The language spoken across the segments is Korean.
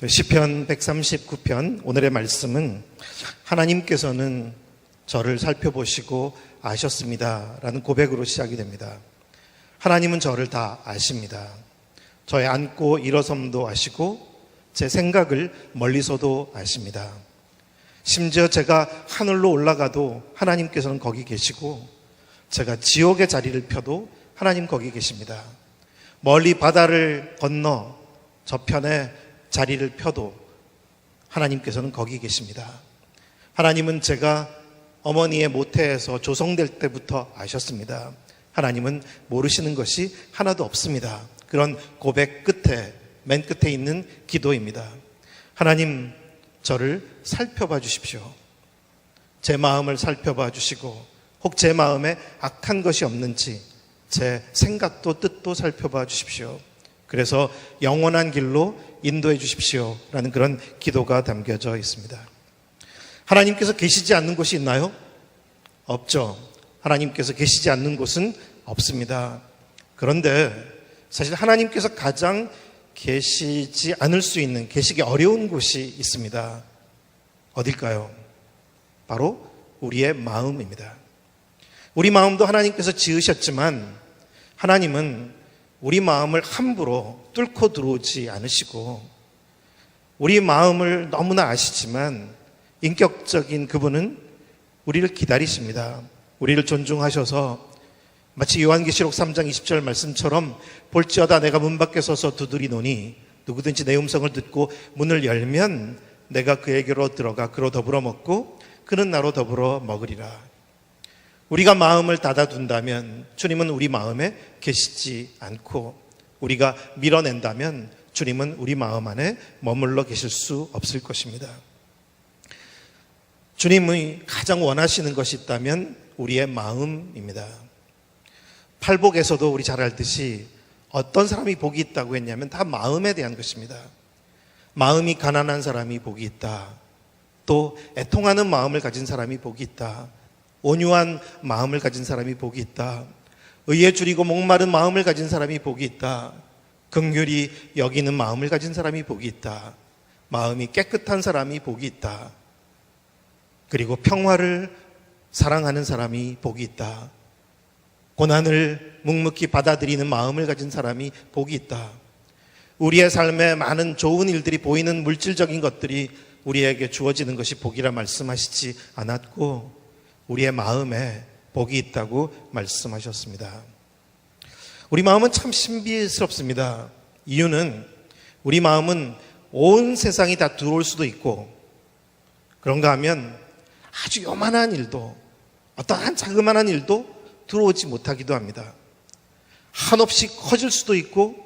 시편 139편 오늘의 말씀은 하나님께서는 저를 살펴보시고 아셨습니다 라는 고백으로 시작이 됩니다. 하나님은 저를 다 아십니다. 저의 앉고 일어섬도 아시고 제 생각을 멀리서도 아십니다. 심지어 제가 하늘로 올라가도 하나님께서는 거기 계시고 제가 지옥의 자리를 펴도 하나님 거기 계십니다. 멀리 바다를 건너 저편에 자리를 펴도 하나님께서는 거기 계십니다. 하나님은 제가 어머니의 모태에서 조성될 때부터 아셨습니다. 하나님은 모르시는 것이 하나도 없습니다. 그런 고백 끝에, 맨 끝에 있는 기도입니다. 하나님, 저를 살펴봐 주십시오. 제 마음을 살펴봐 주시고 혹 제 마음에 악한 것이 없는지 제 생각도 뜻도 살펴봐 주십시오. 그래서 영원한 길로 인도해 주십시오 라는 그런 기도가 담겨져 있습니다. 하나님께서 계시지 않는 곳이 있나요? 없죠. 하나님께서 계시지 않는 곳은 없습니다. 그런데 사실 하나님께서 가장 계시지 않을 수 있는, 계시기 어려운 곳이 있습니다. 어딜까요? 바로 우리의 마음입니다. 우리 마음도 하나님께서 지으셨지만 하나님은 우리 마음을 함부로 뚫고 들어오지 않으시고 우리 마음을 너무나 아시지만 인격적인 그분은 우리를 기다리십니다. 우리를 존중하셔서 마치 요한계시록 3장 20절 말씀처럼 볼지어다 내가 문 밖에 서서 두드리노니 누구든지 내 음성을 듣고 문을 열면 내가 그에게로 들어가 그로 더불어 먹고 그는 나로 더불어 먹으리라. 우리가 마음을 닫아둔다면 주님은 우리 마음에 계시지 않고 우리가 밀어낸다면 주님은 우리 마음 안에 머물러 계실 수 없을 것입니다. 주님이 가장 원하시는 것이 있다면 우리의 마음입니다. 팔복에서도 우리 잘 알듯이 어떤 사람이 복이 있다고 했냐면 다 마음에 대한 것입니다. 마음이 가난한 사람이 복이 있다. 또 애통하는 마음을 가진 사람이 복이 있다. 온유한 마음을 가진 사람이 복이 있다. 의에 줄이고 목마른 마음을 가진 사람이 복이 있다. 긍휼히 여기는 마음을 가진 사람이 복이 있다. 마음이 깨끗한 사람이 복이 있다. 그리고 평화를 사랑하는 사람이 복이 있다. 고난을 묵묵히 받아들이는 마음을 가진 사람이 복이 있다. 우리의 삶에 많은 좋은 일들이 보이는 물질적인 것들이 우리에게 주어지는 것이 복이라 말씀하시지 않았고 우리의 마음에 복이 있다고 말씀하셨습니다. 우리 마음은 참 신비스럽습니다. 이유는 우리 마음은 온 세상이 다 들어올 수도 있고 그런가 하면 아주 요만한 일도 어떠한 자그마한 일도 들어오지 못하기도 합니다. 한없이 커질 수도 있고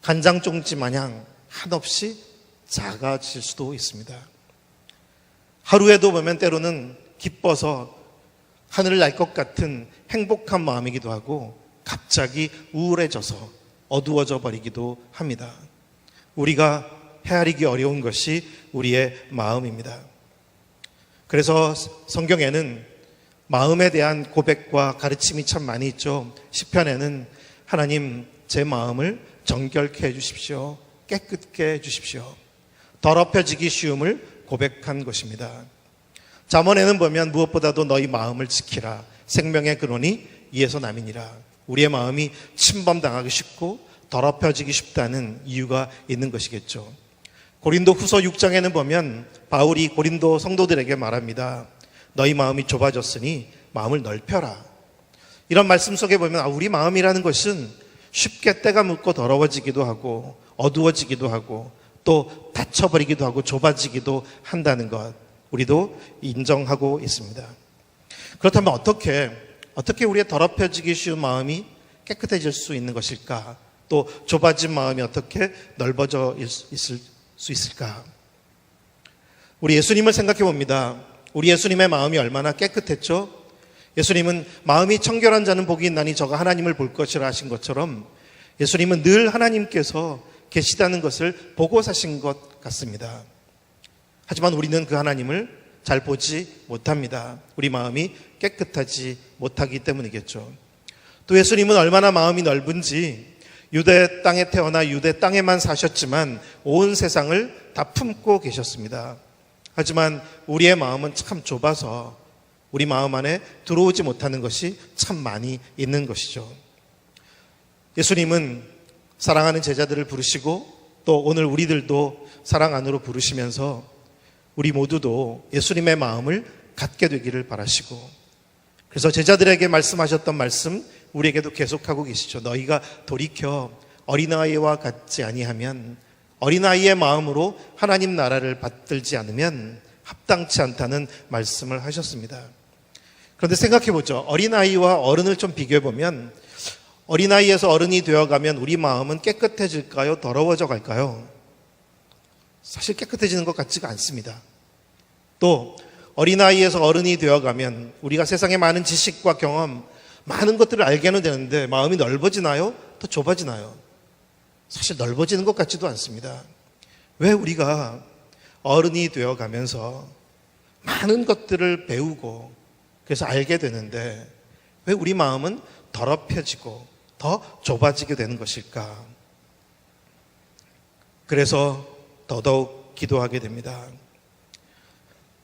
간장종지 마냥 한없이 작아질 수도 있습니다. 하루에도 보면 때로는 기뻐서 하늘을 날 것 같은 행복한 마음이기도 하고 갑자기 우울해져서 어두워져 버리기도 합니다. 우리가 헤아리기 어려운 것이 우리의 마음입니다. 그래서 성경에는 마음에 대한 고백과 가르침이 참 많이 있죠. 시편에는 하나님 제 마음을 정결케 해주십시오. 깨끗게 해주십시오. 더럽혀지기 쉬움을 고백한 것입니다. 잠언에는 보면 무엇보다도 너희 마음을 지키라. 생명의 근원이 이에서 남이니라. 우리의 마음이 침범당하기 쉽고 더럽혀지기 쉽다는 이유가 있는 것이겠죠. 고린도 후서 6장에는 보면 바울이 고린도 성도들에게 말합니다. 너희 마음이 좁아졌으니 마음을 넓혀라. 이런 말씀 속에 보면 우리 마음이라는 것은 쉽게 때가 묻고 더러워지기도 하고 어두워지기도 하고 또 닫혀버리기도 하고 좁아지기도 한다는 것 우리도 인정하고 있습니다. 그렇다면 어떻게 우리의 더럽혀지기 쉬운 마음이 깨끗해질 수 있는 것일까? 또 좁아진 마음이 어떻게 넓어져 있을 수 있을까? 우리 예수님을 생각해 봅니다. 우리 예수님의 마음이 얼마나 깨끗했죠? 예수님은 마음이 청결한 자는 복이 있나니 저가 하나님을 볼 것이라 하신 것처럼 예수님은 늘 하나님께서 계시다는 것을 보고 사신 것 같습니다. 하지만 우리는 그 하나님을 잘 보지 못합니다. 우리 마음이 깨끗하지 못하기 때문이겠죠. 또 예수님은 얼마나 마음이 넓은지 유대 땅에 태어나 유대 땅에만 사셨지만 온 세상을 다 품고 계셨습니다. 하지만 우리의 마음은 참 좁아서 우리 마음 안에 들어오지 못하는 것이 참 많이 있는 것이죠. 예수님은 사랑하는 제자들을 부르시고 또 오늘 우리들도 사랑 안으로 부르시면서 우리 모두도 예수님의 마음을 갖게 되기를 바라시고, 그래서 제자들에게 말씀하셨던 말씀 우리에게도 계속하고 계시죠. 너희가 돌이켜 어린아이와 같지 아니하면, 어린아이의 마음으로 하나님 나라를 받들지 않으면 합당치 않다는 말씀을 하셨습니다. 그런데 생각해보죠. 어린아이와 어른을 좀 비교해보면 어린아이에서 어른이 되어가면 우리 마음은 깨끗해질까요? 더러워져 갈까요? 사실 깨끗해지는 것 같지가 않습니다. 또 어린아이에서 어른이 되어가면 우리가 세상의 많은 지식과 경험, 많은 것들을 알게는 되는데 마음이 넓어지나요? 더 좁아지나요? 사실 넓어지는 것 같지도 않습니다. 왜 우리가 어른이 되어가면서 많은 것들을 배우고 그래서 알게 되는데 왜 우리 마음은 더럽혀지고 더 좁아지게 되는 것일까? 그래서 더더욱 기도하게 됩니다.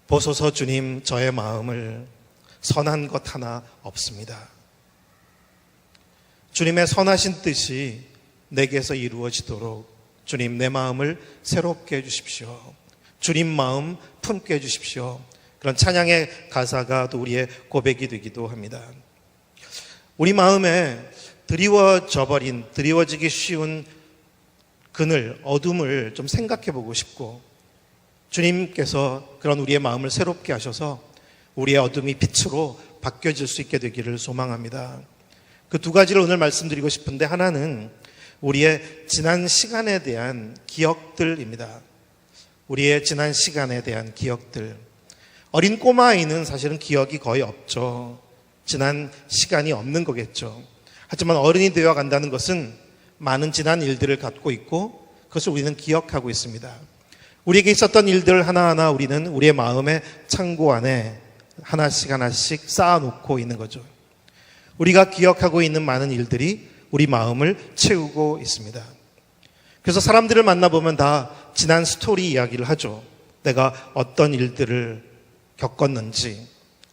보소서 주님, 저의 마음을 선한 것 하나 없습니다. 주님의 선하신 뜻이 내게서 이루어지도록 주님, 내 마음을 새롭게 해주십시오. 주님 마음 품게 해주십시오. 그런 찬양의 가사가 또 우리의 고백이 되기도 합니다. 우리 마음에 드리워지기 쉬운 그늘, 어둠을 좀 생각해 보고 싶고, 주님께서 그런 우리의 마음을 새롭게 하셔서 우리의 어둠이 빛으로 바뀌어질 수 있게 되기를 소망합니다. 그 두 가지를 오늘 말씀드리고 싶은데, 하나는 우리의 지난 시간에 대한 기억들입니다. 우리의 지난 시간에 대한 기억들. 어린 꼬마아이는 사실은 기억이 거의 없죠. 지난 시간이 없는 거겠죠. 하지만 어른이 되어 간다는 것은 많은 지난 일들을 갖고 있고 그것을 우리는 기억하고 있습니다. 우리에게 있었던 일들 하나하나 우리는 우리의 마음의 창고 안에 하나씩 쌓아놓고 있는 거죠. 우리가 기억하고 있는 많은 일들이 우리 마음을 채우고 있습니다. 그래서 사람들을 만나보면 다 지난 스토리 이야기를 하죠. 내가 어떤 일들을 겪었는지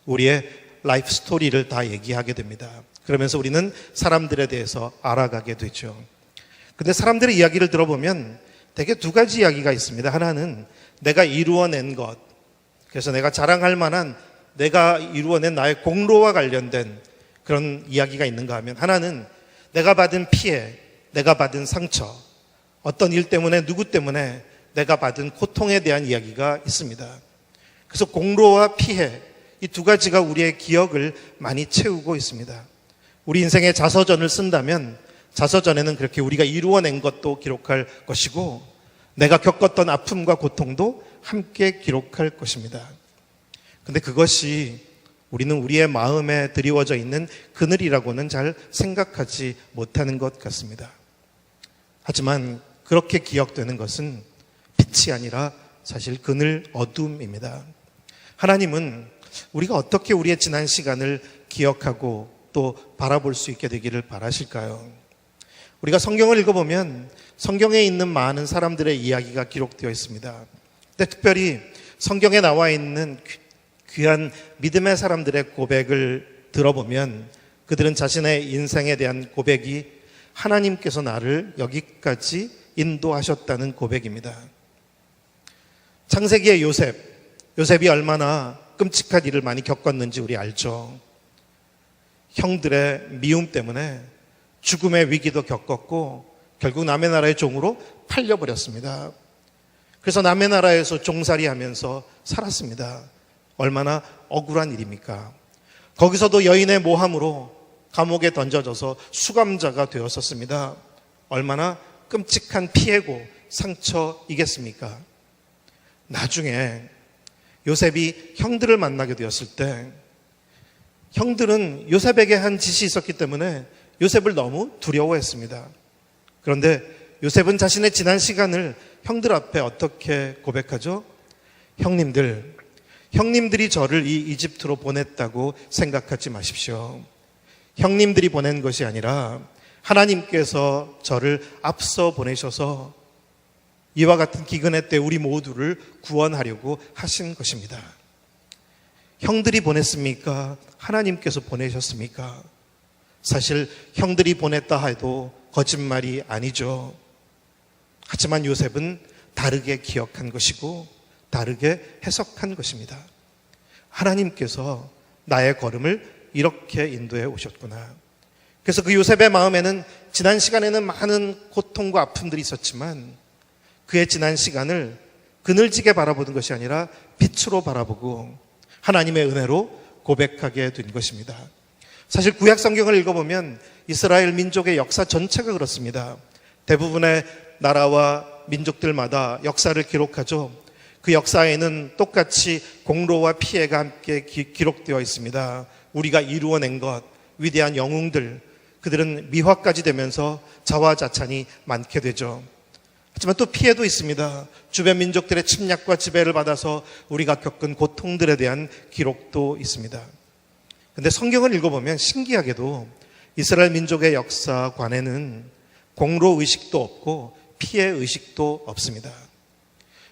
우리의 라이프 스토리를 다 얘기하게 됩니다. 그러면서 우리는 사람들에 대해서 알아가게 되죠. 근데 사람들의 이야기를 들어보면 대개 두 가지 이야기가 있습니다. 하나는 내가 이루어낸 것, 그래서 내가 자랑할 만한 내가 이루어낸 나의 공로와 관련된 그런 이야기가 있는가 하면, 하나는 내가 받은 피해, 내가 받은 상처, 어떤 일 때문에, 누구 때문에 내가 받은 고통에 대한 이야기가 있습니다. 그래서 공로와 피해, 이 두 가지가 우리의 기억을 많이 채우고 있습니다. 우리 인생의 자서전을 쓴다면 자서전에는 그렇게 우리가 이루어낸 것도 기록할 것이고 내가 겪었던 아픔과 고통도 함께 기록할 것입니다. 근데 그것이 우리는 우리의 마음에 드리워져 있는 그늘이라고는 잘 생각하지 못하는 것 같습니다. 하지만 그렇게 기억되는 것은 빛이 아니라 사실 그늘, 어둠입니다. 하나님은 우리가 어떻게 우리의 지난 시간을 기억하고 또 바라볼 수 있게 되기를 바라실까요? 우리가 성경을 읽어보면 성경에 있는 많은 사람들의 이야기가 기록되어 있습니다. 근데 특별히 성경에 나와 있는 귀한 믿음의 사람들의 고백을 들어보면 그들은 자신의 인생에 대한 고백이 하나님께서 나를 여기까지 인도하셨다는 고백입니다. 창세기의 요셉이 얼마나 끔찍한 일을 많이 겪었는지 우리 알죠. 형들의 미움 때문에 죽음의 위기도 겪었고 결국 남의 나라의 종으로 팔려버렸습니다. 그래서 남의 나라에서 종살이 하면서 살았습니다. 얼마나 억울한 일입니까? 거기서도 여인의 모함으로 감옥에 던져져서 수감자가 되었었습니다. 얼마나 끔찍한 피해고 상처이겠습니까? 나중에 요셉이 형들을 만나게 되었을 때 형들은 요셉에게 한 짓이 있었기 때문에 요셉을 너무 두려워했습니다. 그런데 요셉은 자신의 지난 시간을 형들 앞에 어떻게 고백하죠? 형님들이 저를 이 이집트로 보냈다고 생각하지 마십시오. 형님들이 보낸 것이 아니라 하나님께서 저를 앞서 보내셔서 이와 같은 기근의 때 우리 모두를 구원하려고 하신 것입니다. 형들이 보냈습니까? 하나님께서 보내셨습니까? 사실 형들이 보냈다 해도 거짓말이 아니죠. 하지만 요셉은 다르게 기억한 것이고 다르게 해석한 것입니다. 하나님께서 나의 걸음을 이렇게 인도해 오셨구나. 그래서 그 요셉의 마음에는 지난 시간에는 많은 고통과 아픔들이 있었지만 그의 지난 시간을 그늘지게 바라보는 것이 아니라 빛으로 바라보고 하나님의 은혜로 고백하게 된 것입니다. 사실 구약 성경을 읽어보면 이스라엘 민족의 역사 전체가 그렇습니다. 대부분의 나라와 민족들마다 역사를 기록하죠. 그 역사에는 똑같이 공로와 피해가 함께 기록되어 있습니다. 우리가 이루어낸 것, 위대한 영웅들, 그들은 미화까지 되면서 자화자찬이 많게 되죠. 하지만 또 피해도 있습니다. 주변 민족들의 침략과 지배를 받아서 우리가 겪은 고통들에 대한 기록도 있습니다. 그런데 성경을 읽어보면 신기하게도 이스라엘 민족의 역사관에는 공로 의식도 없고 피해 의식도 없습니다.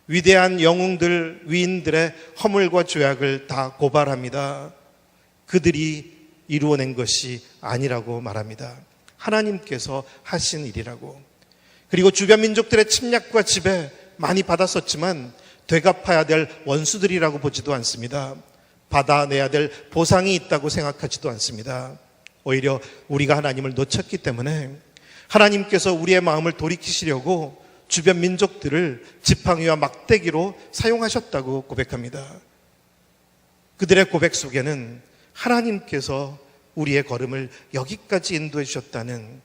위대한 영웅들, 위인들의 허물과 죄악을 다 고발합니다. 그들이 이루어낸 것이 아니라고 말합니다. 하나님께서 하신 일이라고. 그리고 주변 민족들의 침략과 지배 많이 받았었지만 되갚아야 될 원수들이라고 보지도 않습니다. 받아내야 될 보상이 있다고 생각하지도 않습니다. 오히려 우리가 하나님을 놓쳤기 때문에 하나님께서 우리의 마음을 돌이키시려고 주변 민족들을 지팡이와 막대기로 사용하셨다고 고백합니다. 그들의 고백 속에는 하나님께서 우리의 걸음을 여기까지 인도해 주셨다는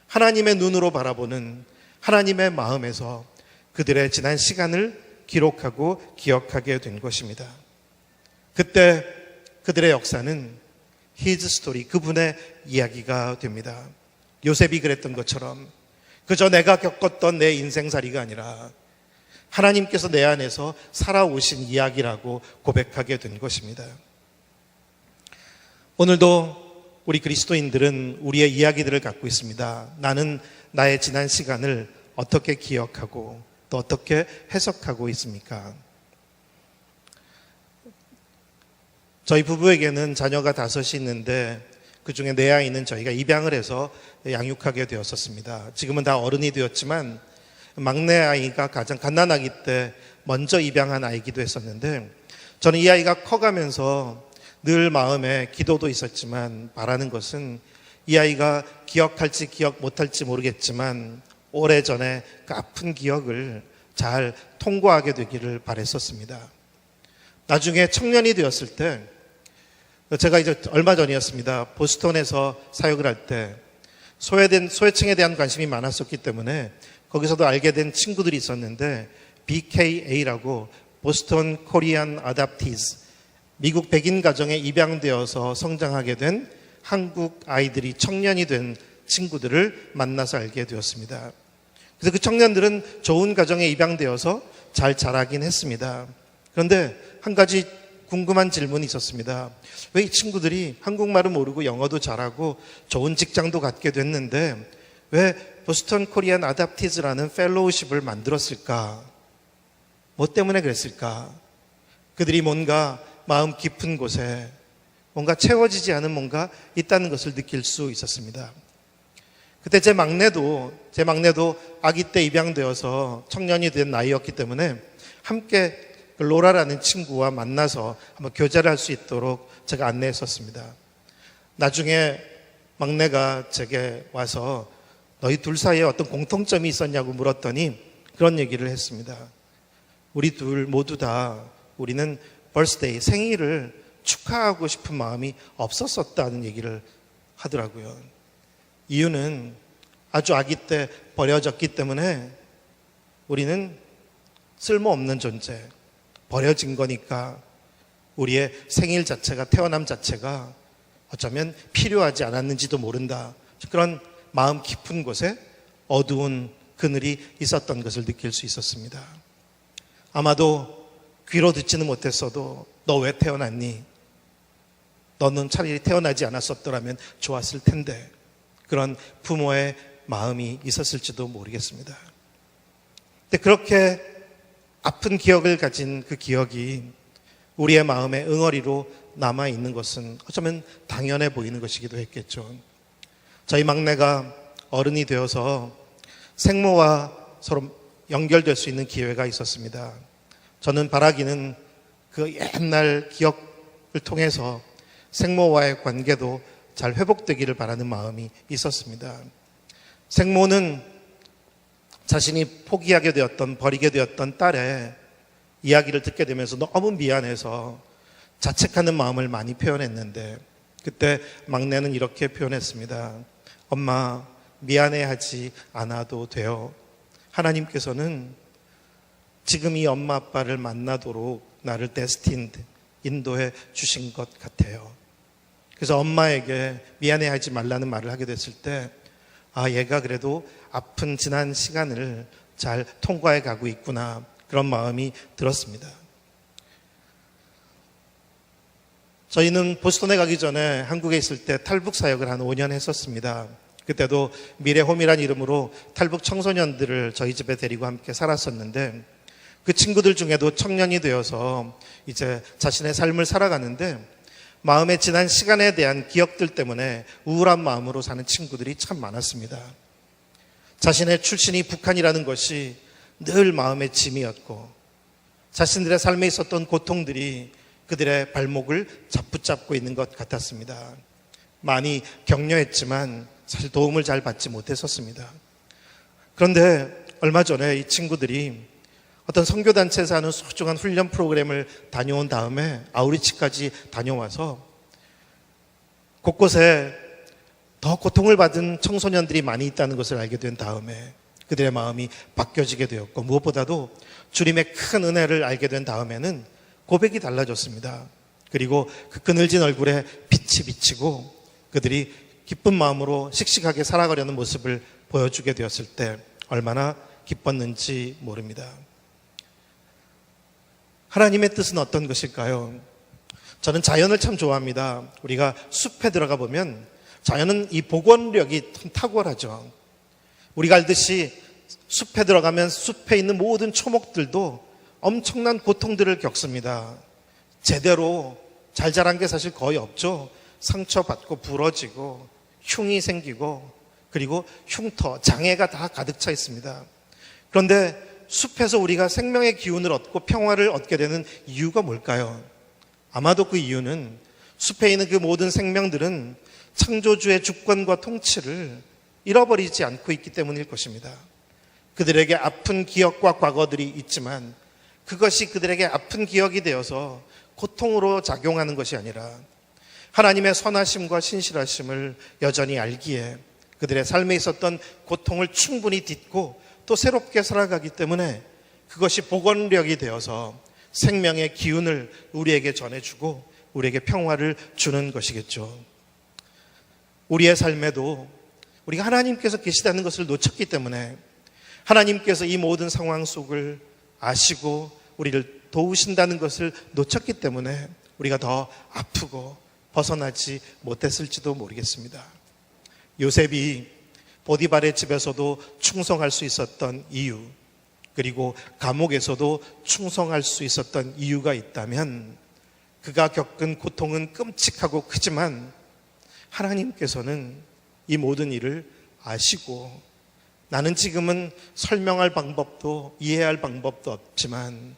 하나님의 눈으로 바라보는 하나님의 마음에서 그들의 지난 시간을 기록하고 기억하게 된 것입니다. 그때 그들의 역사는 His story, 그분의 이야기가 됩니다. 요셉이 그랬던 것처럼 그저 내가 겪었던 내 인생살이가 아니라 하나님께서 내 안에서 살아오신 이야기라고 고백하게 된 것입니다. 오늘도 우리 그리스도인들은 우리의 이야기들을 갖고 있습니다. 나는 나의 지난 시간을 어떻게 기억하고 또 어떻게 해석하고 있습니까? 저희 부부에게는 자녀가 5이 있는데 그중에 4아이는 저희가 입양을 해서 양육하게 되었었습니다. 지금은 다 어른이 되었지만 막내 아이가 가장 갓난아기 때 먼저 입양한 아이기도 했었는데 저는 이 아이가 커가면서 늘 마음에 기도도 있었지만 바라는 것은 이 아이가 기억할지 기억 못할지 모르겠지만 오래전에 그 아픈 기억을 잘 통과하게 되기를 바랬었습니다. 나중에 청년이 되었을 때 제가 이제 얼마 전이었습니다. 보스턴에서 사역을 할 때 소외층에 대한 관심이 많았었기 때문에 거기서도 알게 된 친구들이 있었는데 BKA라고 보스턴 코리안 아답티즈, 미국 백인 가정에 입양되어서 성장하게 된 한국 아이들이 청년이 된 친구들을 만나서 알게 되었습니다. 그래서 그 청년들은 좋은 가정에 입양되어서 잘 자라긴 했습니다. 그런데 한 가지 궁금한 질문이 있었습니다. 왜 이 친구들이 한국말을 모르고 영어도 잘하고 좋은 직장도 갖게 됐는데 왜 보스턴 코리안 아답티즈라는 펠로우십을 만들었을까? 뭐 때문에 그랬을까? 그들이 뭔가 마음 깊은 곳에 뭔가 채워지지 않은 뭔가 있다는 것을 느낄 수 있었습니다. 그때 제 막내도 아기 때 입양되어서 청년이 된 나이였기 때문에 함께 로라라는 친구와 만나서 한번 교제를 할 수 있도록 제가 안내했었습니다. 나중에 막내가 제게 와서 너희 둘 사이에 어떤 공통점이 있었냐고 물었더니 그런 얘기를 했습니다. 우리 둘 모두 다 우리는 birthday, 생일을 축하하고 싶은 마음이 없었었다는 얘기를 하더라고요. 이유는 아주 아기 때 버려졌기 때문에 우리는 쓸모없는 존재, 버려진 거니까 우리의 생일 자체가, 태어남 자체가 어쩌면 필요하지 않았는지도 모른다. 그런 마음 깊은 곳에 어두운 그늘이 있었던 것을 느낄 수 있었습니다. 아마도 귀로 듣지는 못했어도 너 왜 태어났니? 너는 차라리 태어나지 않았었더라면 좋았을 텐데 그런 부모의 마음이 있었을지도 모르겠습니다. 근데 그렇게 아픈 기억을 가진 그 기억이 우리의 마음의 응어리로 남아있는 것은 어쩌면 당연해 보이는 것이기도 했겠죠. 저희 막내가 어른이 되어서 생모와 서로 연결될 수 있는 기회가 있었습니다. 저는 바라기는 그 옛날 기억을 통해서 생모와의 관계도 잘 회복되기를 바라는 마음이 있었습니다. 생모는 자신이 포기하게 되었던, 버리게 되었던 딸의 이야기를 듣게 되면서 너무 미안해서 자책하는 마음을 많이 표현했는데, 그때 막내는 이렇게 표현했습니다. 엄마, 미안해하지 않아도 돼요. 하나님께서는 지금 이 엄마 아빠를 만나도록 나를 데스틴드, 인도해 주신 것 같아요. 그래서 엄마에게 미안해하지 말라는 말을 하게 됐을 때, 얘가 그래도 아픈 지난 시간을 잘 통과해 가고 있구나, 그런 마음이 들었습니다. 저희는 보스턴에 가기 전에 한국에 있을 때 탈북 사역을 한 5년 했었습니다. 그때도 미래홈이란 이름으로 탈북 청소년들을 저희 집에 데리고 함께 살았었는데, 그 친구들 중에도 청년이 되어서 이제 자신의 삶을 살아가는데 마음의 지난 시간에 대한 기억들 때문에 우울한 마음으로 사는 친구들이 참 많았습니다. 자신의 출신이 북한이라는 것이 늘 마음의 짐이었고, 자신들의 삶에 있었던 고통들이 그들의 발목을 잡붙잡고 있는 것 같았습니다. 많이 격려했지만 사실 도움을 잘 받지 못했었습니다. 그런데 얼마 전에 이 친구들이 어떤 선교단체에서 하는 소중한 훈련 프로그램을 다녀온 다음에 아우리치까지 다녀와서 곳곳에 더 고통을 받은 청소년들이 많이 있다는 것을 알게 된 다음에 그들의 마음이 바뀌어지게 되었고, 무엇보다도 주님의 큰 은혜를 알게 된 다음에는 고백이 달라졌습니다. 그리고 그 그늘진 얼굴에 빛이 비치고 그들이 기쁜 마음으로 씩씩하게 살아가려는 모습을 보여주게 되었을 때 얼마나 기뻤는지 모릅니다. 하나님의 뜻은 어떤 것일까요? 저는 자연을 참 좋아합니다. 우리가 숲에 들어가 보면 자연은 이 복원력이 참 탁월하죠. 우리가 알듯이 숲에 들어가면 숲에 있는 모든 초목들도 엄청난 고통들을 겪습니다. 제대로 잘 자란 게 사실 거의 없죠. 상처받고 부러지고 흉이 생기고 그리고 흉터, 장애가 다 가득 차 있습니다. 그런데 숲에서 우리가 생명의 기운을 얻고 평화를 얻게 되는 이유가 뭘까요? 아마도 그 이유는 숲에 있는 그 모든 생명들은 창조주의 주권과 통치를 잃어버리지 않고 있기 때문일 것입니다. 그들에게 아픈 기억과 과거들이 있지만 그것이 그들에게 아픈 기억이 되어서 고통으로 작용하는 것이 아니라 하나님의 선하심과 신실하심을 여전히 알기에 그들의 삶에 있었던 고통을 충분히 딛고 또 새롭게 살아가기 때문에 그것이 복원력이 되어서 생명의 기운을 우리에게 전해주고 우리에게 평화를 주는 것이겠죠. 우리의 삶에도 우리가 하나님께서 계시다는 것을 놓쳤기 때문에 하나님께서 이 모든 상황 속을 아시고 우리를 도우신다는 것을 놓쳤기 때문에 우리가 더 아프고 벗어나지 못했을지도 모르겠습니다. 요셉이 보디발의 집에서도 충성할 수 있었던 이유, 그리고 감옥에서도 충성할 수 있었던 이유가 있다면 그가 겪은 고통은 끔찍하고 크지만 하나님께서는 이 모든 일을 아시고, 나는 지금은 설명할 방법도 이해할 방법도 없지만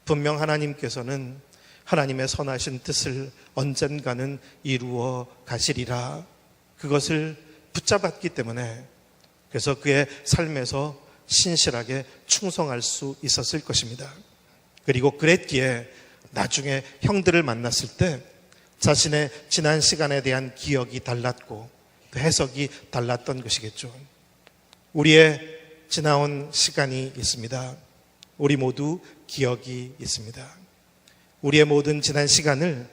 분명 하나님께서는 하나님의 선하신 뜻을 언젠가는 이루어 가시리라, 그것을 붙잡았기 때문에 그래서 그의 삶에서 신실하게 충성할 수 있었을 것입니다. 그리고 그랬기에 나중에 형들을 만났을 때 자신의 지난 시간에 대한 기억이 달랐고 그 해석이 달랐던 것이겠죠. 우리의 지나온 시간이 있습니다. 우리 모두 기억이 있습니다. 우리의 모든 지난 시간을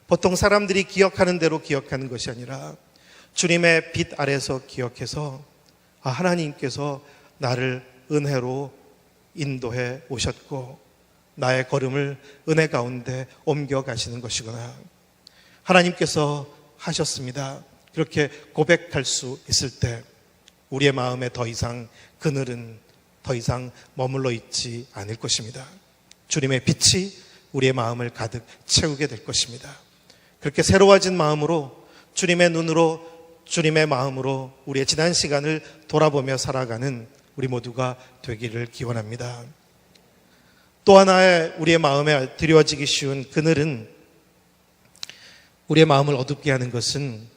보통 사람들이 기억하는 대로 기억하는 것이 아니라 주님의 빛 아래서 기억해서 하나님께서 나를 은혜로 인도해 오셨고 나의 걸음을 은혜 가운데 옮겨 가시는 것이구나. 하나님께서 하셨습니다. 그렇게 고백할 수 있을 때 우리의 마음에 더 이상 그늘은 더 이상 머물러 있지 않을 것입니다. 주님의 빛이 우리의 마음을 가득 채우게 될 것입니다. 그렇게 새로워진 마음으로 주님의 눈으로 주님의 마음으로 우리의 지난 시간을 돌아보며 살아가는 우리 모두가 되기를 기원합니다. 또 하나의 우리의 마음에 드리워지기 쉬운 그늘은, 우리의 마음을 어둡게 하는 것은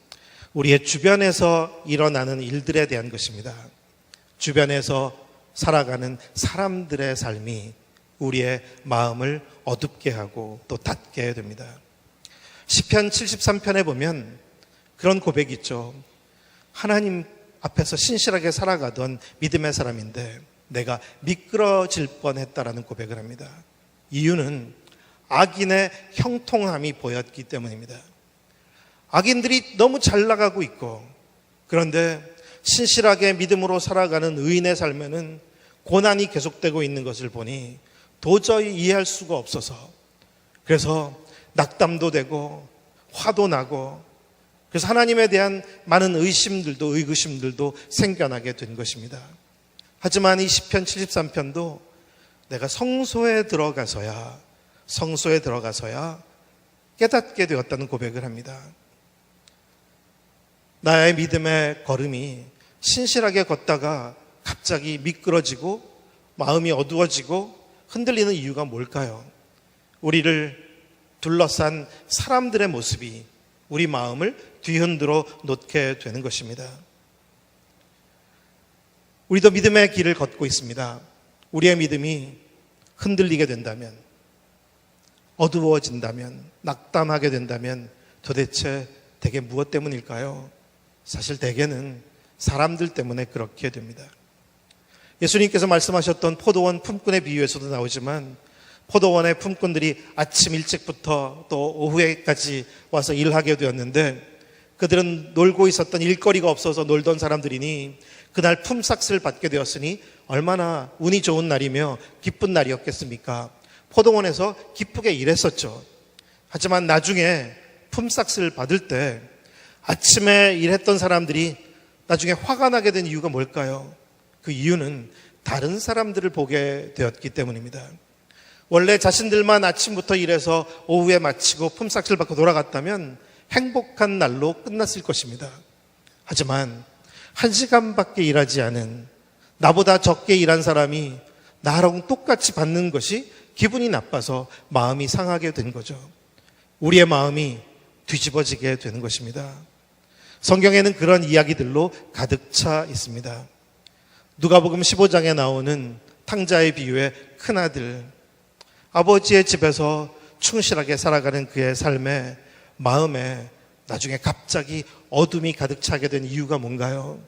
우리의 주변에서 일어나는 일들에 대한 것입니다. 주변에서 살아가는 사람들의 삶이 우리의 마음을 어둡게 하고 또 닫게 됩니다. 시편 73편에 보면 그런 고백이 있죠. 하나님 앞에서 신실하게 살아가던 믿음의 사람인데 내가 미끄러질 뻔했다라는 고백을 합니다. 이유는 악인의 형통함이 보였기 때문입니다. 악인들이 너무 잘 나가고 있고, 그런데 신실하게 믿음으로 살아가는 의인의 삶에는 고난이 계속되고 있는 것을 보니 도저히 이해할 수가 없어서, 그래서 낙담도 되고 화도 나고, 그래서 하나님에 대한 많은 의구심들도 생겨나게 된 것입니다. 하지만 이 시편 73편도 내가 성소에 들어가서야 깨닫게 되었다는 고백을 합니다. 나의 믿음의 걸음이 신실하게 걷다가 갑자기 미끄러지고 마음이 어두워지고 흔들리는 이유가 뭘까요? 우리를 둘러싼 사람들의 모습이 우리 마음을 뒤흔들어 놓게 되는 것입니다. 우리도 믿음의 길을 걷고 있습니다. 우리의 믿음이 흔들리게 된다면, 어두워진다면, 낙담하게 된다면 도대체 대개 무엇 때문일까요? 사실 대개는 사람들 때문에 그렇게 됩니다. 예수님께서 말씀하셨던 포도원 품꾼의 비유에서도 나오지만, 포도원의 품꾼들이 아침 일찍부터 또 오후에까지 와서 일하게 되었는데, 그들은 놀고 있었던 일거리가 없어서 놀던 사람들이니 그날 품삯을 받게 되었으니 얼마나 운이 좋은 날이며 기쁜 날이었겠습니까? 포도원에서 기쁘게 일했었죠. 하지만 나중에 품삯을 받을 때 아침에 일했던 사람들이 나중에 화가 나게 된 이유가 뭘까요? 그 이유는 다른 사람들을 보게 되었기 때문입니다. 원래 자신들만 아침부터 일해서 오후에 마치고 품삯을 받고 돌아갔다면 행복한 날로 끝났을 것입니다. 하지만 1시간밖에 일하지 않은, 나보다 적게 일한 사람이 나랑 똑같이 받는 것이 기분이 나빠서 마음이 상하게 된 거죠. 우리의 마음이 뒤집어지게 되는 것입니다. 성경에는 그런 이야기들로 가득 차 있습니다. 누가복음 15장에 나오는 탕자의 비유의 큰아들, 아버지의 집에서 충실하게 살아가는 그의 삶에, 마음에 나중에 갑자기 어둠이 가득 차게 된 이유가 뭔가요?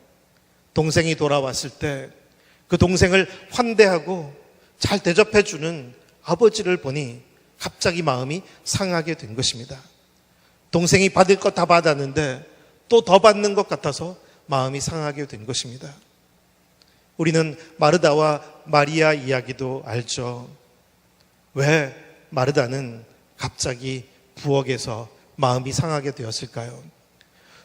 동생이 돌아왔을 때 그 동생을 환대하고 잘 대접해주는 아버지를 보니 갑자기 마음이 상하게 된 것입니다. 동생이 받을 것 다 받았는데 또 더 받는 것 같아서 마음이 상하게 된 것입니다. 우리는 마르다와 마리아 이야기도 알죠. 왜 마르다는 갑자기 부엌에서 마음이 상하게 되었을까요?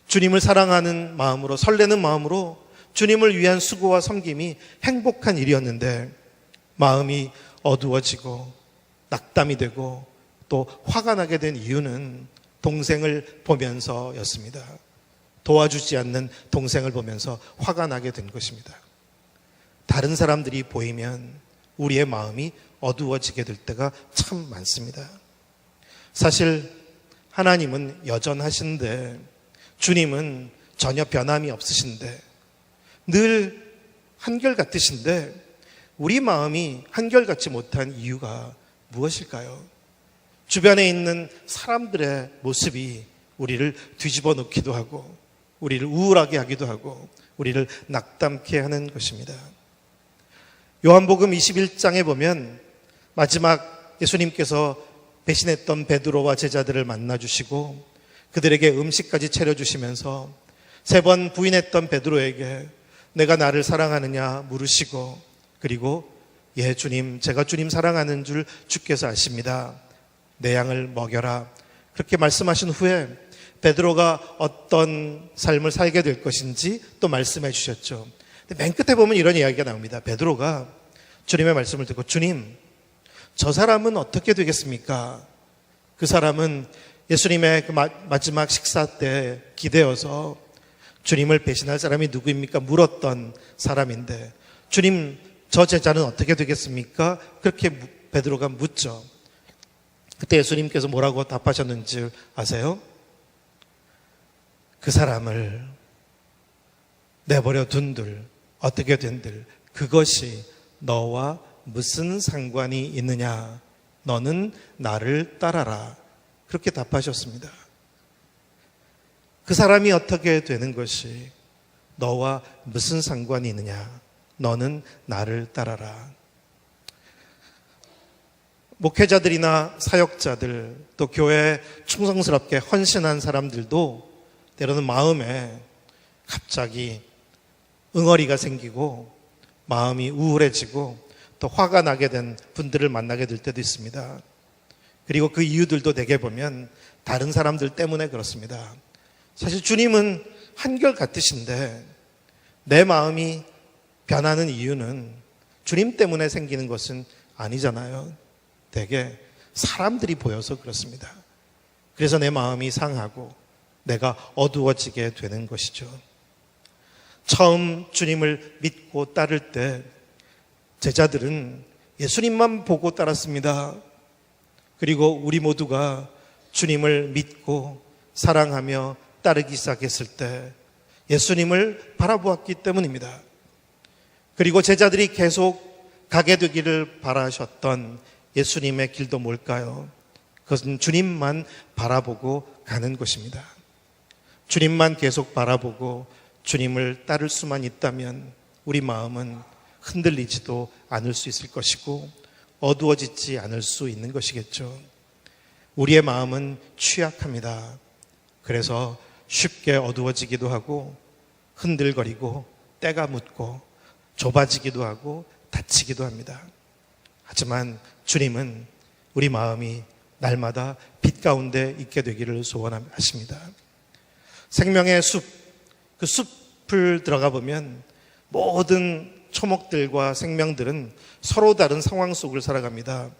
주님을 사랑하는 마음으로, 설레는 마음으로 주님을 위한 수고와 섬김이 행복한 일이었는데 마음이 어두워지고 낙담이 되고 또 화가 나게 된 이유는 동생을 보면서였습니다. 도와주지 않는 동생을 보면서 화가 나게 된 것입니다. 다른 사람들이 보이면 우리의 마음이 어두워지게 될 때가 참 많습니다. 사실 하나님은 여전하신데, 주님은 전혀 변함이 없으신데, 늘 한결같으신데 우리 마음이 한결같지 못한 이유가 무엇일까요? 주변에 있는 사람들의 모습이 우리를 뒤집어 놓기도 하고 우리를 우울하게 하기도 하고 우리를 낙담케 하는 것입니다. 요한복음 21장에 보면 마지막 예수님께서 배신했던 베드로와 제자들을 만나주시고 그들에게 음식까지 차려주시면서 3번 부인했던 베드로에게 내가 나를 사랑하느냐 물으시고, 그리고 예 주님, 제가 주님 사랑하는 줄 주께서 아십니다. 내 양을 먹여라. 그렇게 말씀하신 후에 베드로가 어떤 삶을 살게 될 것인지 또 말씀해 주셨죠. 근데 맨 끝에 보면 이런 이야기가 나옵니다. 베드로가 주님의 말씀을 듣고 주님, 저 사람은 어떻게 되겠습니까? 그 사람은 예수님의 그 마지막 식사 때 기대어서 주님을 배신할 사람이 누구입니까? 물었던 사람인데 주님, 저 제자는 어떻게 되겠습니까? 그렇게 베드로가 묻죠. 그때 예수님께서 뭐라고 답하셨는지 아세요? 그 사람을 내버려 둔들, 어떻게 된들, 그것이 너와 무슨 상관이 있느냐? 너는 나를 따라라. 그렇게 답하셨습니다. 그 사람이 어떻게 되는 것이 너와 무슨 상관이 있느냐? 너는 나를 따라라. 목회자들이나 사역자들, 또 교회에 충성스럽게 헌신한 사람들도 때로는 마음에 갑자기 응어리가 생기고 마음이 우울해지고 또 화가 나게 된 분들을 만나게 될 때도 있습니다. 그리고 그 이유들도 대개 보면 다른 사람들 때문에 그렇습니다. 사실 주님은 한결같으신데 내 마음이 변하는 이유는 주님 때문에 생기는 것은 아니잖아요. 대개 사람들이 보여서 그렇습니다. 그래서 내 마음이 상하고 내가 어두워지게 되는 것이죠. 처음 주님을 믿고 따를 때 제자들은 예수님만 보고 따랐습니다. 그리고 우리 모두가 주님을 믿고 사랑하며 따르기 시작했을 때 예수님을 바라보았기 때문입니다. 그리고 제자들이 계속 가게 되기를 바라셨던 예수님의 길도 뭘까요? 그것은 주님만 바라보고 가는 것입니다. 주님만 계속 바라보고 주님을 따를 수만 있다면 우리 마음은 흔들리지도 않을 수 있을 것이고 어두워지지 않을 수 있는 것이겠죠. 우리의 마음은 취약합니다. 그래서 쉽게 어두워지기도 하고 흔들거리고 때가 묻고 좁아지기도 하고 다치기도 합니다. 하지만 주님은 우리 마음이 날마다 빛 가운데 있게 되기를 소원하십니다. 생명의 숲, 그 숲을 들어가 보면 모든 초목들과 생명들은 서로 다른 상황 속을 살아갑니다.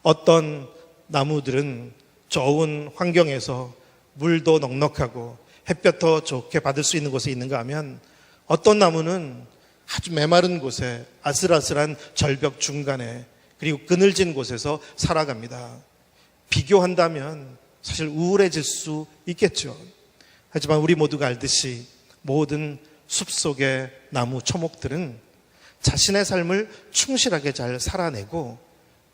어떤 나무들은 좋은 환경에서 물도 넉넉하고 햇볕도 좋게 받을 수 있는 곳에 있는가 하면 어떤 나무는 아주 메마른 곳에 아슬아슬한 절벽 중간에 그리고 그늘진 곳에서 살아갑니다. 비교한다면 사실 우울해질 수 있겠죠. 하지만 우리 모두가 알듯이 모든 숲속의 나무 초목들은 자신의 삶을 충실하게 잘 살아내고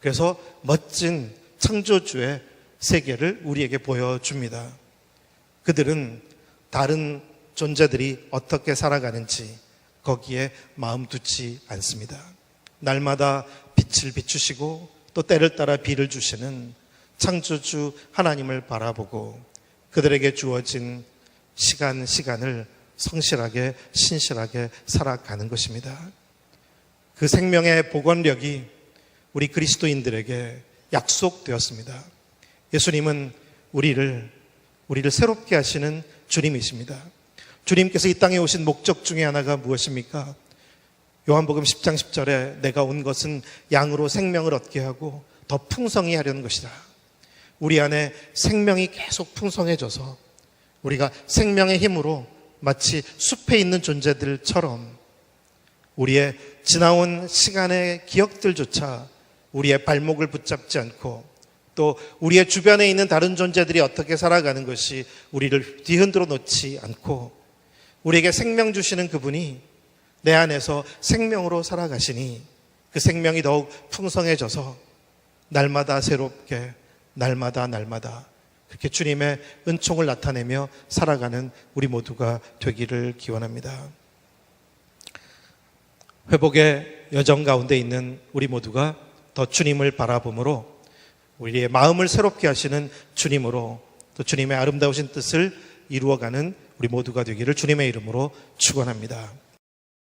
그래서 멋진 창조주의 세계를 우리에게 보여줍니다. 그들은 다른 존재들이 어떻게 살아가는지 거기에 마음 두지 않습니다. 날마다 빛을 비추시고 또 때를 따라 비를 주시는 창조주 하나님을 바라보고 그들에게 주어진 시간을 성실하게 신실하게 살아가는 것입니다. 그 생명의 복원력이 우리 그리스도인들에게 약속되었습니다. 예수님은 우리를 새롭게 하시는 주님이십니다. 주님께서 이 땅에 오신 목적 중에 하나가 무엇입니까? 요한복음 10장 10절에 내가 온 것은 양으로 생명을 얻게 하고 더 풍성히 하려는 것이다. 우리 안에 생명이 계속 풍성해져서 우리가 생명의 힘으로 마치 숲에 있는 존재들처럼 우리의 지나온 시간의 기억들조차 우리의 발목을 붙잡지 않고 또 우리의 주변에 있는 다른 존재들이 어떻게 살아가는 것이 우리를 뒤흔들어 놓지 않고 우리에게 생명 주시는 그분이 내 안에서 생명으로 살아가시니 그 생명이 더욱 풍성해져서 날마다 새롭게 날마다 그렇게 주님의 은총을 나타내며 살아가는 우리 모두가 되기를 기원합니다. 회복의 여정 가운데 있는 우리 모두가 더 주님을 바라봄으로 우리의 마음을 새롭게 하시는 주님으로 또 주님의 아름다우신 뜻을 이루어가는 우리 모두가 되기를 주님의 이름으로 축원합니다.